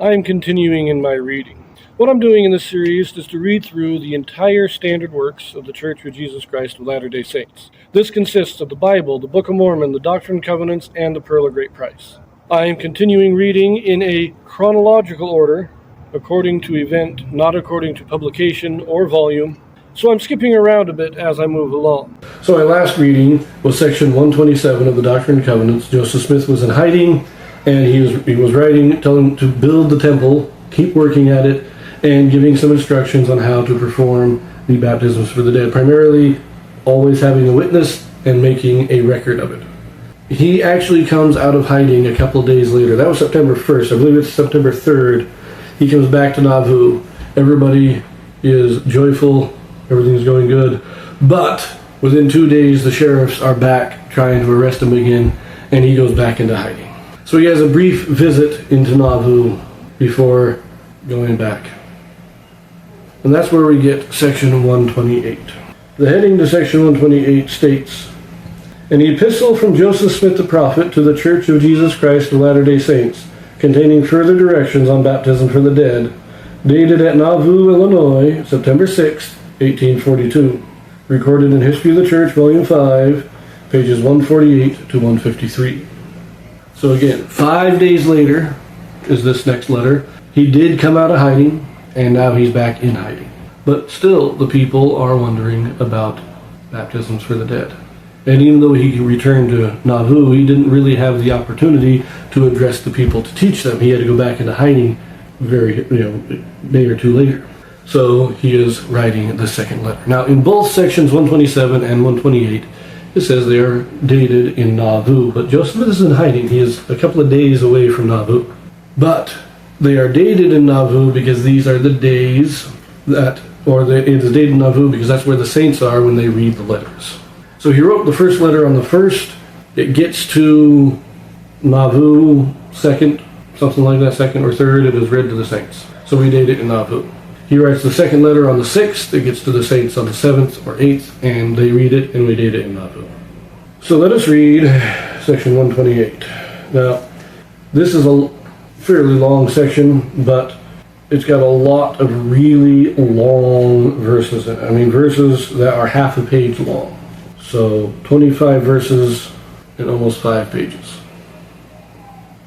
I am continuing in my reading. What I'm doing in this series is to read through the entire standard works of the Church of Jesus Christ of Latter-day Saints. This consists of the Bible, the Book of Mormon, the Doctrine and Covenants, and the Pearl of Great Price. I am continuing reading in a chronological order, according to event, not according to publication or volume, so I'm skipping around a bit as I move along. So my last reading was section 127 of the Doctrine and Covenants. Joseph Smith was in hiding, and he was writing, telling him to build the temple, keep working at it, and giving some instructions on how to perform the baptisms for the dead, primarily always having a witness and making a record of it. He actually comes out of hiding a couple of days later. That was September 1st. I believe it's September 3rd. He comes back to Nauvoo. Everybody is joyful. Everything's going good. But within 2 days, the sheriffs are back trying to arrest him again, and he goes back into hiding. So he has a brief visit into Nauvoo before going back. And that's where we get section 128. The heading to section 128 states, "An epistle from Joseph Smith the prophet to the Church of Jesus Christ of Latter-day Saints, containing further directions on baptism for the dead, dated at Nauvoo, Illinois, September 6, 1842. Recorded in History of the Church, Volume 5, pages 148 to 153. So again, 5 days later is this next letter. He did come out of hiding, and now he's back in hiding. But still, the people are wondering about baptisms for the dead. And even though he returned to Nauvoo, he didn't really have the opportunity to address the people to teach them. He had to go back into hiding a day or two later. So he is writing the second letter. Now, in both sections 127 and 128, it says they are dated in Nauvoo. But Joseph is in hiding. He is a couple of days away from Nauvoo. But they are dated in Nauvoo because these are the days it is dated in Nauvoo because that's where the saints are when they read the letters. So he wrote the first letter on the 1st. It gets to Nauvoo 2nd, something like that, 2nd or 3rd. It is read to the saints. So we date it in Nauvoo. He writes the second letter on the 6th. It gets to the saints on the 7th or 8th, and they read it, and we date it in Nauvoo. So let us read section 128. Now, this is a fairly long section, but it's got a lot of really long verses in it. I mean, verses that are half a page long. So 25 verses and almost 5 pages.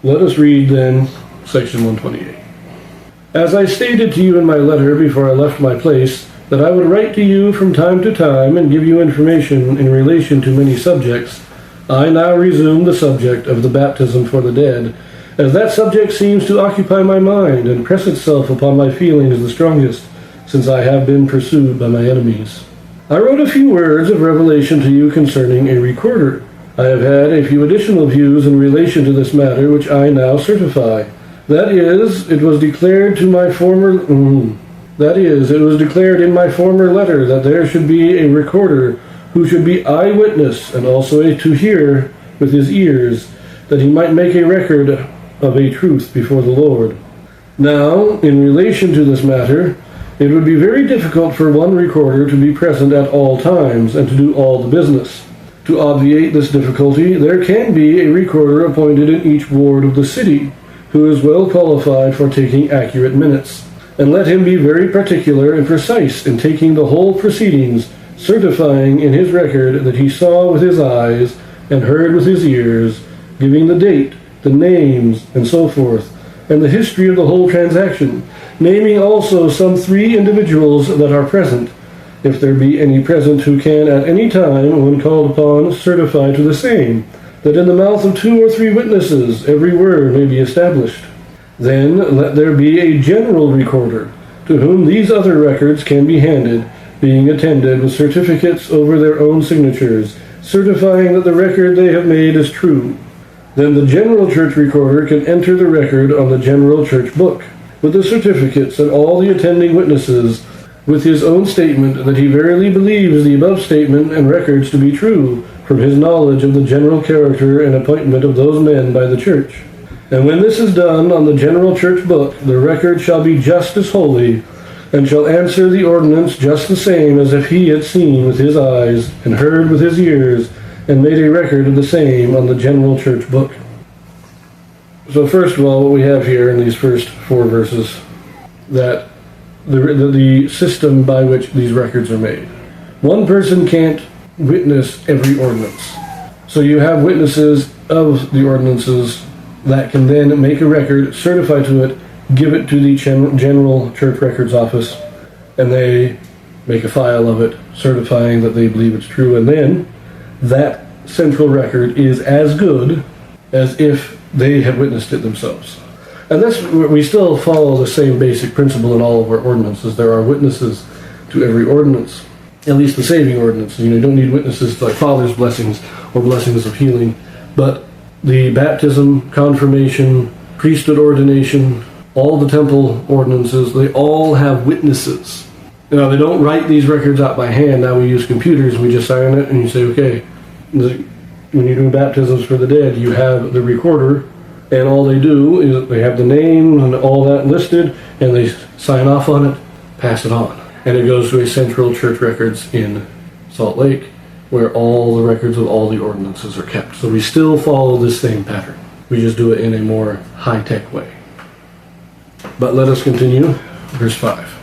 Let us read then section 128. As I stated to you in my letter before I left my place, that I would write to you from time to time and give you information in relation to many subjects, I now resume the subject of the baptism for the dead, as that subject seems to occupy my mind and press itself upon my feelings the strongest, since I have been pursued by my enemies. I wrote a few words of revelation to you concerning a recorder. I have had a few additional views in relation to this matter, which I now certify. That is, it was declared in my former letter that there should be a recorder who should be eyewitness and also to hear with his ears, that he might make a record of a truth before the Lord. Now, in relation to this matter, it would be very difficult for one recorder to be present at all times and to do all the business. To obviate this difficulty, there can be a recorder appointed in each ward of the city, who is well qualified for taking accurate minutes. And let him be very particular and precise in taking the whole proceedings, certifying in his record that he saw with his eyes and heard with his ears, giving the date, the names, and so forth, and the history of the whole transaction, naming also some 3 individuals that are present, if there be any present who can at any time, when called upon, certify to the same, that in the mouth of 2 or 3 witnesses every word may be established. Then let there be a general recorder, to whom these other records can be handed, being attended with certificates over their own signatures, certifying that the record they have made is true. Then the general church recorder can enter the record on the general church book, with the certificates and all the attending witnesses, with his own statement that he verily believes the above statement and records to be true, from his knowledge of the general character and appointment of those men by the church. And when this is done on the general church book, the record shall be just as holy, and shall answer the ordinance just the same as if he had seen with his eyes, and heard with his ears, and made a record of the same on the general church book. So first of all, what we have here in these first 4 verses, that the system by which these records are made. One person can't witness every ordinance. So you have witnesses of the ordinances that can then make a record, certify to it, give it to the General Church Records Office, and they make a file of it, certifying that they believe it's true, and then that central record is as good as if they had witnessed it themselves. And that's we still follow the same basic principle in all of our ordinances. There are witnesses to every ordinance, at least the saving ordinance. You don't need witnesses like Father's blessings or blessings of healing, but the baptism, confirmation, priesthood ordination, all the temple ordinances, they all have witnesses. Now, they don't write these records out by hand. Now we use computers and we just sign it and you say, okay, when you're doing baptisms for the dead, you have the recorder, and all they do is they have the name and all that listed, and they sign off on it, pass it on. And it goes to a central church records in Salt Lake, where all the records of all the ordinances are kept. So we still follow this same pattern. We just do it in a more high-tech way. But let us continue. Verse 5.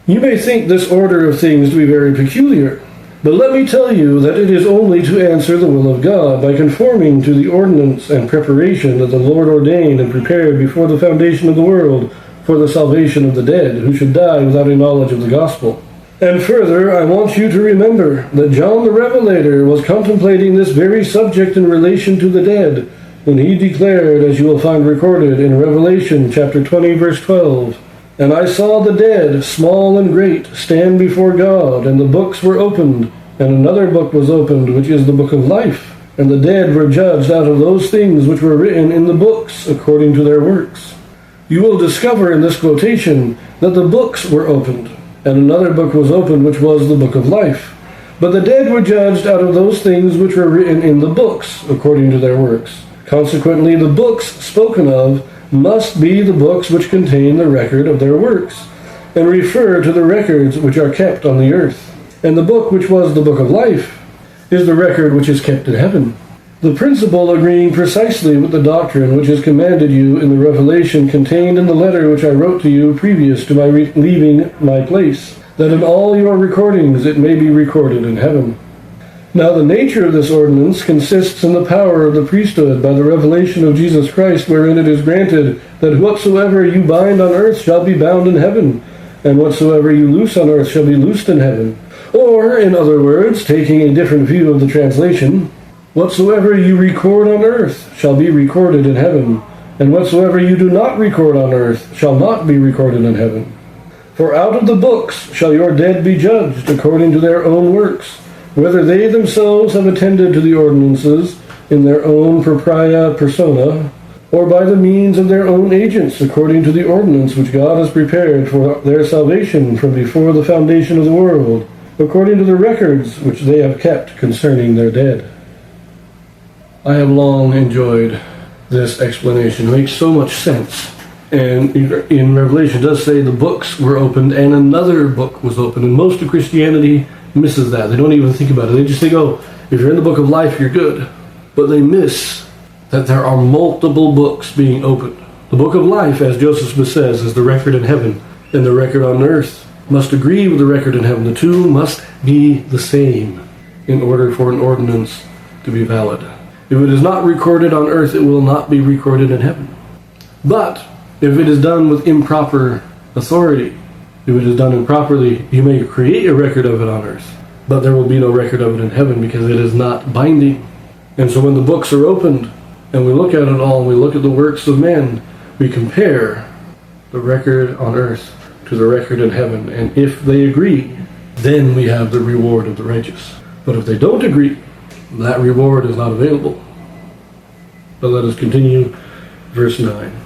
You may think this order of things to be very peculiar, but let me tell you that it is only to answer the will of God by conforming to the ordinance and preparation that the Lord ordained and prepared before the foundation of the world for the salvation of the dead, who should die without a knowledge of the gospel. And further, I want you to remember that John the Revelator was contemplating this very subject in relation to the dead, when he declared, as you will find recorded in Revelation chapter 20, verse 12, And I saw the dead, small and great, stand before God, and the books were opened, and another book was opened, which is the book of life. And the dead were judged out of those things which were written in the books, according to their works. You will discover in this quotation that the books were opened, and another book was opened, which was the book of life. But the dead were judged out of those things which were written in the books, according to their works. Consequently, the books spoken of must be the books which contain the record of their works, and refer to the records which are kept on the earth. And the book which was the book of life is the record which is kept in heaven. The principle agreeing precisely with the doctrine which is commanded you in the revelation contained in the letter which I wrote to you previous to my leaving my place, that in all your recordings it may be recorded in heaven. Now the nature of this ordinance consists in the power of the priesthood by the revelation of Jesus Christ, wherein it is granted that whatsoever you bind on earth shall be bound in heaven, and whatsoever you loose on earth shall be loosed in heaven. Or, in other words, taking a different view of the translation, whatsoever you record on earth shall be recorded in heaven, and whatsoever you do not record on earth shall not be recorded in heaven. For out of the books shall your dead be judged according to their own works, whether they themselves have attended to the ordinances in their own propria persona, or by the means of their own agents, according to the ordinance which God has prepared for their salvation from before the foundation of the world, according to the records which they have kept concerning their dead. I have long enjoyed this explanation. It makes so much sense. And in Revelation it does say the books were opened and another book was opened. And most of Christianity misses that. They don't even think about it. They just think, oh, if you're in the book of life, you're good. But they miss that there are multiple books being opened. The book of life, as Joseph Smith says, is the record in heaven, and the record on earth must agree with the record in heaven. The two must be the same in order for an ordinance to be valid. If it is not recorded on earth, it will not be recorded in heaven. But if it is done with improper authority, if it is done improperly, you may create a record of it on earth, but there will be no record of it in heaven because it is not binding. And so when the books are opened and we look at it all, and we look at the works of men, we compare the record on earth to the record in heaven. And if they agree, then we have the reward of the righteous. But if they don't agree, that reward is not available. But let us continue, verse 9.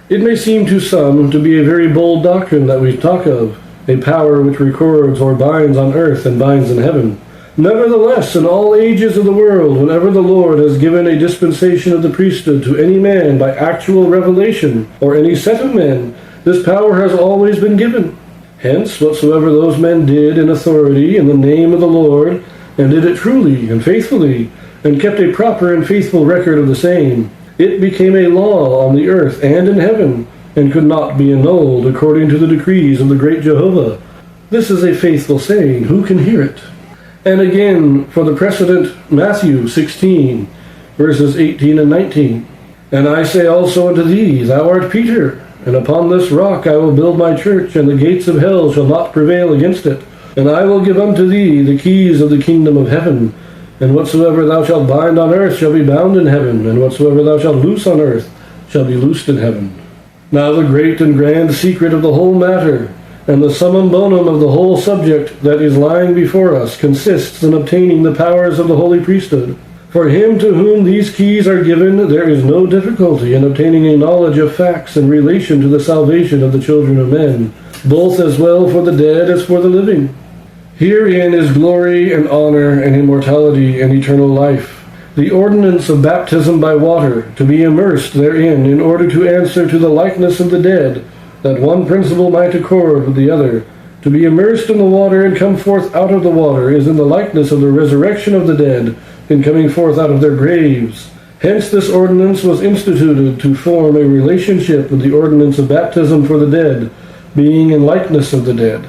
It may seem to some to be a very bold doctrine that we talk of, a power which records or binds on earth and binds in heaven. Nevertheless, in all ages of the world, whenever the Lord has given a dispensation of the priesthood to any man by actual revelation, or any set of men, this power has always been given. Hence, whatsoever those men did in authority in the name of the Lord, and did it truly and faithfully, and kept a proper and faithful record of the same, It became a law on the earth and in heaven, and could not be annulled according to the decrees of the great Jehovah. This is a faithful saying. Who can hear it? And again, for the precedent, Matthew 16, verses 18 and 19. And I say also unto thee, thou art Peter, and upon this rock I will build my church, and the gates of hell shall not prevail against it. And I will give unto thee the keys of the kingdom of heaven. And whatsoever thou shalt bind on earth shall be bound in heaven, and whatsoever thou shalt loose on earth shall be loosed in heaven. Now the great and grand secret of the whole matter, and the summum bonum of the whole subject that is lying before us, consists in obtaining the powers of the holy priesthood. For him to whom these keys are given, there is no difficulty in obtaining a knowledge of facts in relation to the salvation of the children of men, both as well for the dead as for the living. Herein is glory and honor and immortality and eternal life. The ordinance of baptism by water, to be immersed therein in order to answer to the likeness of the dead, that one principle might accord with the other. To be immersed in the water and come forth out of the water is in the likeness of the resurrection of the dead in coming forth out of their graves. Hence this ordinance was instituted to form a relationship with the ordinance of baptism for the dead, being in likeness of the dead.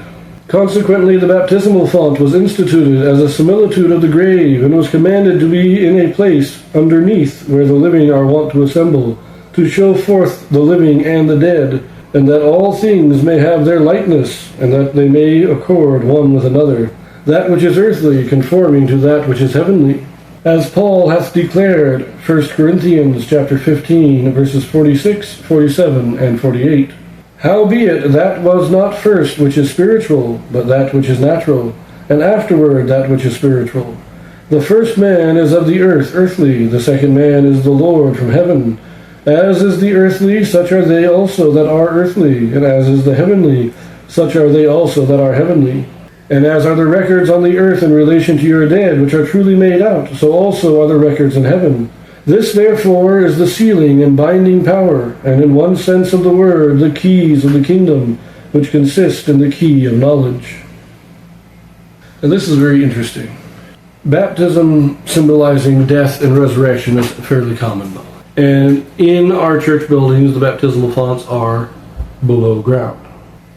Consequently, the baptismal font was instituted as a similitude of the grave, and was commanded to be in a place underneath where the living are wont to assemble, to show forth the living and the dead, and that all things may have their likeness, and that they may accord one with another, that which is earthly conforming to that which is heavenly. As Paul hath declared, 1 Corinthians chapter 15, verses 46, 47, and 48. Howbeit that was not first which is spiritual, but that which is natural, and afterward that which is spiritual. The first man is of the earth, earthly, the second man is the Lord from heaven. As is the earthly, such are they also that are earthly, and as is the heavenly, such are they also that are heavenly. And as are the records on the earth in relation to your dead, which are truly made out, so also are the records in heaven. This therefore is the sealing and binding power, and in one sense of the word, the keys of the kingdom, which consist in the key of knowledge. And this is very interesting. Baptism symbolizing death and resurrection is fairly common, though. And in our church buildings, the baptismal fonts are below ground.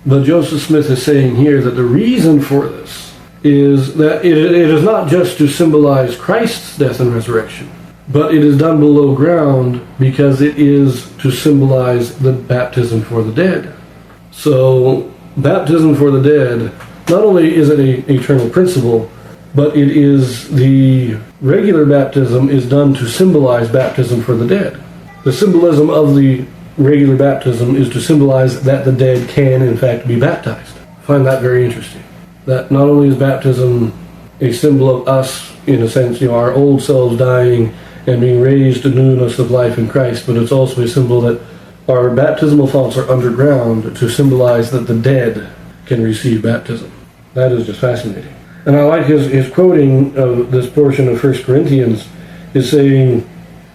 But Joseph Smith is saying here that the reason for this is that it is not just to symbolize Christ's death and resurrection, but it is done below ground because it is to symbolize the baptism for the dead. So, baptism for the dead, not only is it an eternal principle, but it is the regular baptism is done to symbolize baptism for the dead. The symbolism of the regular baptism is to symbolize that the dead can, in fact, be baptized. I find that very interesting. That not only is baptism a symbol of us, in a sense, our old selves dying and being raised to newness of life in Christ, but it's also a symbol that our baptismal fonts are underground to symbolize that the dead can receive baptism. That is just fascinating. And I like his quoting of this portion of 1 Corinthians is saying,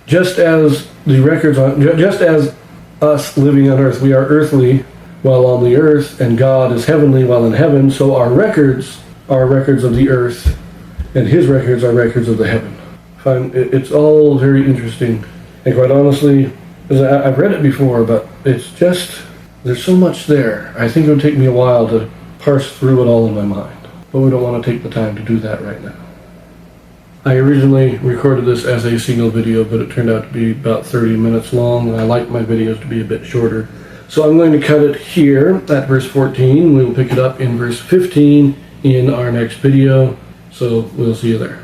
just as us living on earth, we are earthly while on the earth, and God is heavenly while in heaven, so our records are records of the earth, and his records are records of the heaven. It's all very interesting, and quite honestly, I've read it before, but it's just, there's so much there. I think it would take me a while to parse through it all in my mind, but we don't want to take the time to do that right now. I originally recorded this as a single video, but it turned out to be about 30 minutes long, and I like my videos to be a bit shorter. So I'm going to cut it here at verse 14. We'll pick it up in verse 15 in our next video, so we'll see you there.